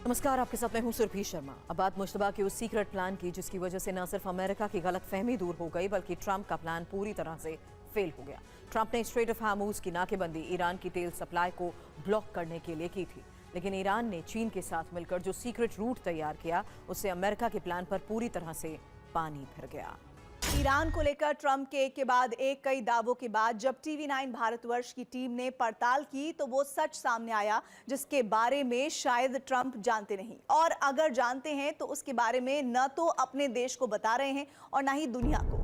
नमस्कार, आपके साथ मैं हूं सुरभि शर्मा। अब बात मुश्तबा के उस सीक्रेट प्लान की जिसकी वजह से न सिर्फ अमेरिका की गलतफहमी दूर हो गई बल्कि ट्रंप का प्लान पूरी तरह से फेल हो गया। ट्रंप ने स्ट्रेट ऑफ हार्मूज की नाकेबंदी ईरान की तेल सप्लाई को ब्लॉक करने के लिए की थी, लेकिन ईरान ने चीन के साथ मिलकर जो सीक्रेट रूट तैयार किया उससे अमेरिका के प्लान पर पूरी तरह से पानी फिर गया। ईरान को लेकर ट्रंप के एक के बाद एक कई दावों के बाद जब टीवी9 भारतवर्ष की टीम ने पड़ताल की तो वो सच सामने आया जिसके बारे में शायद ट्रंप जानते नहीं, और अगर जानते हैं तो उसके बारे में न तो अपने देश को बता रहे हैं और न ही दुनिया को।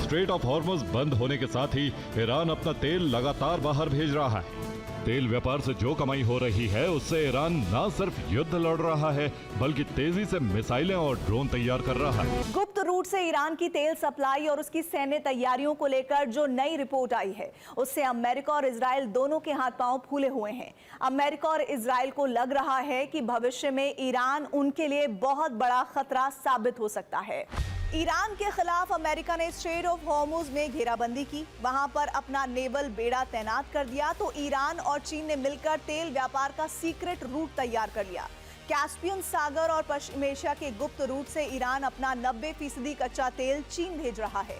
स्ट्रेट ऑफ हॉर्मुज़ बंद होने के साथ ही ईरान अपना तेल लगातार बाहर भेज रहा है। तेल व्यापार से जो कमाई हो रही है उससे ईरान न सिर्फ युद्ध लड़ रहा है बल्कि तेजी से मिसाइलें और ड्रोन तैयार कर रहा है। गुप्त रूट से ईरान की तेल सप्लाई और उसकी सैन्य तैयारियों को लेकर जो नई रिपोर्ट आई है उससे अमेरिका और इजराइल दोनों के हाथ पांव फूले हुए हैं। अमेरिका और इजराइल को लग रहा है कि भविष्य में ईरान उनके लिए बहुत बड़ा खतरा साबित हो सकता है। ईरान के खिलाफ अमेरिका ने स्ट्रेट ऑफ हॉर्मुज़ में घेराबंदी की, वहां पर अपना नेवल बेड़ा तैनात कर दिया तो ईरान और चीन ने मिलकर तेल व्यापार का सीक्रेट रूट तैयार कर लिया। कैस्पियन सागर और पश्चिम एशिया के गुप्त रूट से ईरान अपना 90% कच्चा तेल चीन भेज रहा है।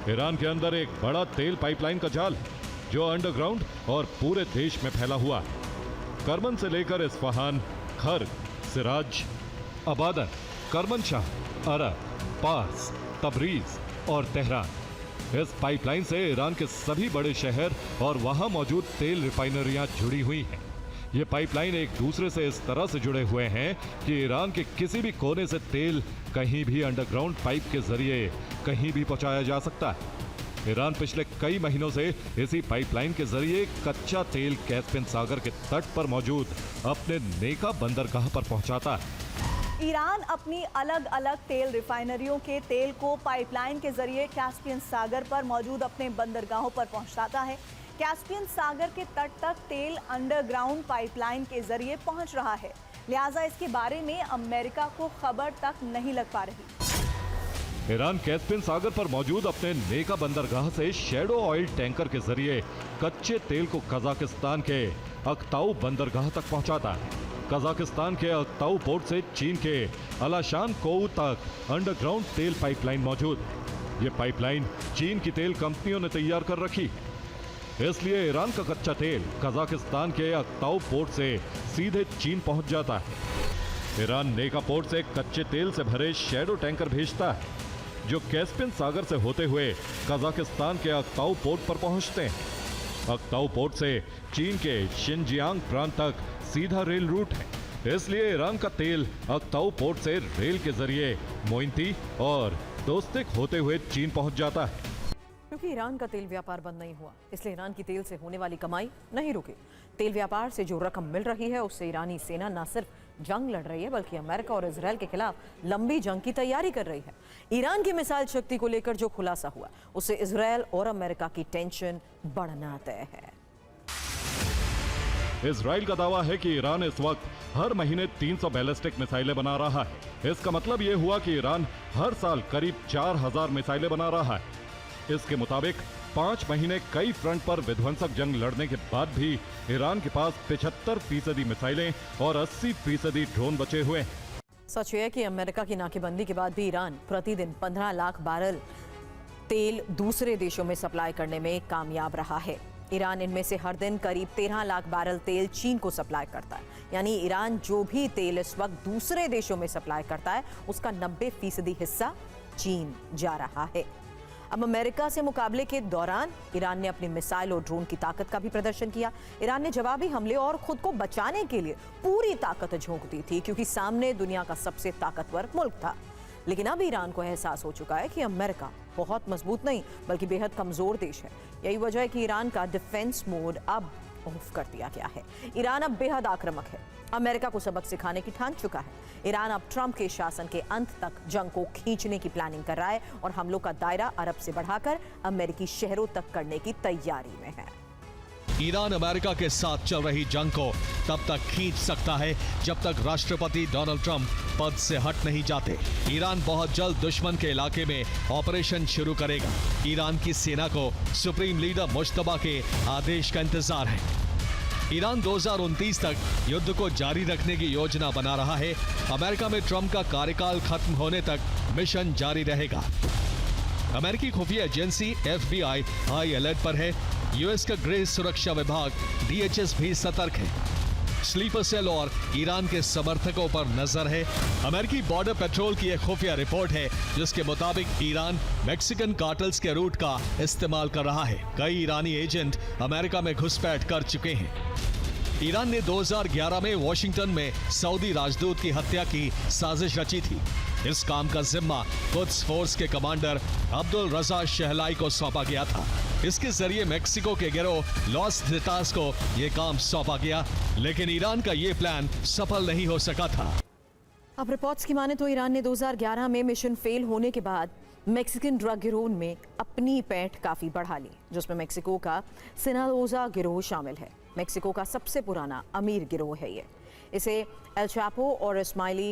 ईरान के अंदर एक बड़ा तेल पाइपलाइन का जाल है जो अंडरग्राउंड और पूरे देश में फैला हुआ है। करमन से लेकर इस्फहान, खर्ग, सिराज, अबादन, करमनशाह, अरब, पास, तबरीज और तेहरान। इस पाइपलाइन से ईरान के सभी बड़े शहर और वहां मौजूद तेल रिफाइनरियां जुड़ी हुई हैं। ये पाइपलाइन एक दूसरे से इस तरह से जुड़े हुए हैं कि ईरान के किसी भी कोने से तेल कहीं भी अंडरग्राउंड पाइप के जरिए कहीं भी पहुंचाया जा सकता है। ईरान पिछले कई महीनों से इसी पाइपलाइन के जरिए कच्चा तेल कैस्पियन सागर के तट पर मौजूद अपने नेका बंदरगाह पर पहुंचाता है। ईरान अपनी अलग अलग तेल रिफाइनरियों के तेल को पाइपलाइन के जरिए कैस्पियन सागर पर मौजूद अपने बंदरगाहों पर पहुंचाता है। कैस्पियन सागर के तट तक तेल अंडरग्राउंड पाइपलाइन के जरिए पहुंच रहा है, लिहाजा इसके बारे में अमेरिका को खबर तक नहीं लग पा रही। ईरान कैस्पियन सागर पर मौजूद अपने नेका बंदरगाह से शैडो ऑयल टैंकर के जरिए कच्चे तेल को कजाकिस्तान के अक्ताऊ बंदरगाह तक पहुंचाता है। कजाकिस्तान के अक्ताऊ पोर्ट से चीन के अलाशान कोऊ तक अंडरग्राउंड तेल पाइपलाइन मौजूद है। ये पाइपलाइन चीन की तेल कंपनियों ने तैयार कर रखी है, इसलिए ईरान का कच्चा तेल कजाकिस्तान के अक्ताऊ पोर्ट से सीधे चीन पहुंच जाता है। ईरान नेका पोर्ट से कच्चे तेल से भरे शैडो टैंकर भेजता है जो कैस्पियन सागर से होते हुए कजाकिस्तान के अक्ताऊ पोर्ट पर पहुंचते हैं। अक्ताऊ पोर्ट से चीन के शिनजियांग प्रांत तक सीधा रेल रूट है, इसलिए ईरान का तेल अक्ताऊ पोर्ट से रेल के जरिए मोइंती और दोस्तिक होते हुए चीन पहुंच जाता है। क्योंकि ईरान का तेल व्यापार बंद नहीं हुआ, इसलिए ईरान की तेल से होने वाली कमाई नहीं रुकी। तेल व्यापार से जो रकम मिल रही है उससे ईरानी सेना न सिर्फ जंग लड़ रही है बल्कि अमेरिका और इजराइल के खिलाफ लंबी जंग की तैयारी कर रही है। ईरान की मिसाइल शक्ति को लेकर जो खुलासा हुआ उससे इजराइल और अमेरिका की टेंशन बढ़ना तय है। इजराइल का दावा है कि ईरान इस वक्त हर महीने 300 बैलिस्टिक मिसाइलें बना रहा है। इसका मतलब यह हुआ कि ईरान हर साल करीब 4000 मिसाइलें बना रहा है। इसके मुताबिक 5 महीने कई फ्रंट पर विध्वंसक जंग लड़ने के बाद भी ईरान के पास 75% मिसाइलें और 80% ड्रोन बचे हुए हैं। सच है कि अमेरिका की नाकेबंदी के बाद भी ईरान प्रतिदिन 15 लाख बैरल तेल दूसरे देशों में सप्लाई करने में कामयाब रहा है। ईरान इनमें से हर दिन करीब 13 लाख बैरल तेल चीन को सप्लाई करता है, यानी ईरान जो भी तेल इस वक्त दूसरे देशों में सप्लाई करता है उसका 90% हिस्सा चीन जा रहा है। अब अमेरिका से मुकाबले के दौरान ईरान ने अपनी मिसाइल और ड्रोन की ताकत का भी प्रदर्शन किया। ईरान ने जवाबी हमले और खुद को बचाने के लिए पूरी ताकत झोंक दी थी क्योंकि सामने दुनिया का सबसे ताकतवर मुल्क था। लेकिन अब ईरान को एहसास हो चुका है कि अमेरिका बहुत मजबूत नहीं बल्कि बेहद कमजोर देश है। यही वजह है कि ईरान का डिफेंस मोड अब ऑफ कर दिया गया है। ईरान अब बेहद आक्रामक है, अमेरिका को सबक सिखाने की ठान चुका है। ईरान अब ट्रंप के शासन के अंत तक जंग को खींचने की प्लानिंग कर रहा है और हमलों का दायरा अरब से बढ़ाकर अमेरिकी शहरों तक करने की तैयारी में है। ईरान अमेरिका के साथ चल रही जंग को तब तक खींच सकता है जब तक राष्ट्रपति डोनाल्ड ट्रंप पद से हट नहीं जाते। ईरान बहुत जल्द दुश्मन के इलाके में ऑपरेशन शुरू करेगा। ईरान की सेना को सुप्रीम लीडर मुश्तबा के आदेश का इंतजार है। ईरान 2029 तक युद्ध को जारी रखने की योजना बना रहा है। अमेरिका में ट्रंप का कार्यकाल खत्म होने तक मिशन जारी रहेगा। अमेरिकी खुफिया एजेंसी FBI हाई अलर्ट पर है। यूएस का गृह सुरक्षा विभाग DHS भी सतर्क है। स्लीपर सेल और ईरान के समर्थकों पर नजर है। अमेरिकी बॉर्डर पेट्रोल की एक खुफिया रिपोर्ट है जिसके मुताबिक ईरान मैक्सिकन कार्टल्स के रूट का इस्तेमाल कर रहा है। कई ईरानी एजेंट अमेरिका में घुसपैठ कर चुके हैं। ईरान ने 2011 में वॉशिंगटन में सऊदी राजदूत की हत्या की साजिश रची थी। इस काम का जिम्मा कुद्स फोर्स के कमांडर अब्दुल रजा शहलाई को सौंपा गया था। इसके जरिए मेक्सिको के गिरोह लॉस जेटास को यह काम सौंपा गया, लेकिन ईरान का यह प्लान सफल नहीं हो सका था। अब रिपोर्ट्स की माने तो ईरान ने 2011 में मिशन फेल होने के बाद मेक्सिकन ड्रग गिरोह में अपनी पैठ काफी बढ़ा ली, जिसमें मेक्सिको का सिनालोजा गिरोह शामिल है। मेक्सिको का सबसे पुराना अमीर गिरोह है ये। इसे एल चापो और इस्माइली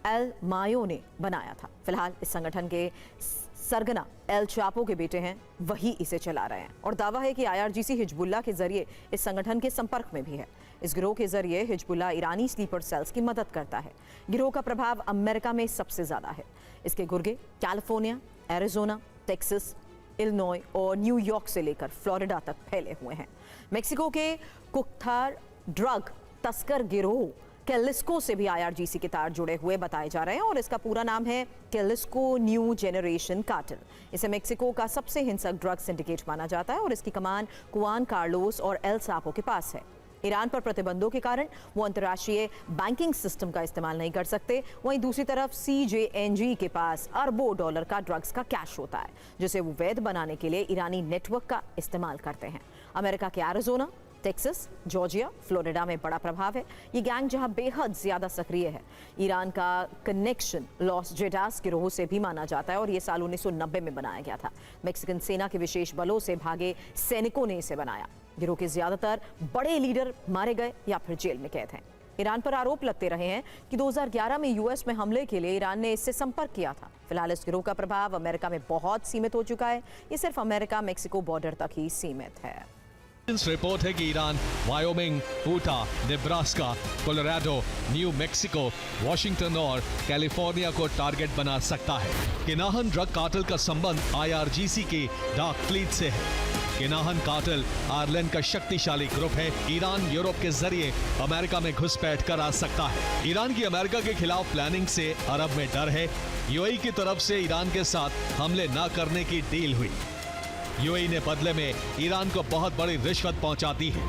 एल मायो ने बनाया था। फिलहाल इस संगठन के सरगना एल चापो के बेटे हैं, वही इसे चला रहे हैं और दावा है कि IRGC हिजबुल्लाह के जरिए इस संगठन के संपर्क में भी है। इस गिरोह के जरिए हिजबुल्लाह ईरानी स्लीपर सेल्स की मदद करता है। गिरोह का प्रभाव अमेरिका में सबसे ज्यादा है। इसके गुर्गे कैलिफोर्निया, एरिजोना, टेक्सास, इलिनॉय और न्यूयॉर्क से लेकर फ्लोरिडा तक फैले हुए हैं। मेक्सिको के कुख्तार ड्रग तस्कर गिरोह कैलिस्को से भी IRGC के तार जुड़े हुए बताए जा रहे हैं और इसका पूरा नाम है कैलिस्को न्यू जेनरेशन कार्टेल। इसे मेक्सिको का सबसे हिंसक ड्रग सिंडिकेट माना जाता है और इसकी कमान कुआन कार्लोस और एल सापो के पास है। ईरान पर प्रतिबंधों के कारण वो अंतर्राष्ट्रीय बैंकिंग सिस्टम का इस्तेमाल नहीं कर सकते। वहीं दूसरी तरफ CJNG के पास अरबों डॉलर का ड्रग्स का कैश होता है, जिसे वो वैध बनाने के लिए ईरानी नेटवर्क का इस्तेमाल करते हैं। अमेरिका के एरिजोना, टेक्सास, जॉर्जिया, फ्लोरिडा में बड़ा प्रभाव है। ये गैंग जहां बेहद ज्यादा सक्रिय है। ईरान का कनेक्शन लॉस जेटास गिरोह से भी माना जाता है और ये साल 1990 में बनाया गया था। मेक्सिकन सेना के विशेष बलों से भागे सैनिकों ने इसे बनाया। गिरोह के ज्यादातर बड़े लीडर मारे गए या फिर जेल में कैद हैं। ईरान पर आरोप लगते रहे हैं कि 2011 में यूएस में हमले के लिए ईरान ने इससे संपर्क किया था। फिलहाल इस गिरोह का प्रभाव अमेरिका में बहुत सीमित हो चुका है। ये सिर्फ अमेरिका मेक्सिको बॉर्डर तक ही सीमित है। रिपोर्ट है कि Iran Wyoming, Utah, Nebraska, Colorado, new Mexico, Washington और कैलिफोर्निया को टारगेट बना सकता है। किनाहन ड्रग कार्टेल का संबंध IRGC के डार्क फ्लीट से है। किनाहन कार्टेल आयरलैंड का शक्तिशाली ग्रुप है। ईरान यूरोप के जरिए अमेरिका में घुसपैठ कर आ सकता है। ईरान की अमेरिका के खिलाफ प्लानिंग से अरब में डर है। UAE की तरफ से ईरान के साथ हमले न करने की डील हुई। UAE ने बदले में ईरान को बहुत बड़ी रिश्वत पहुंचा दी है।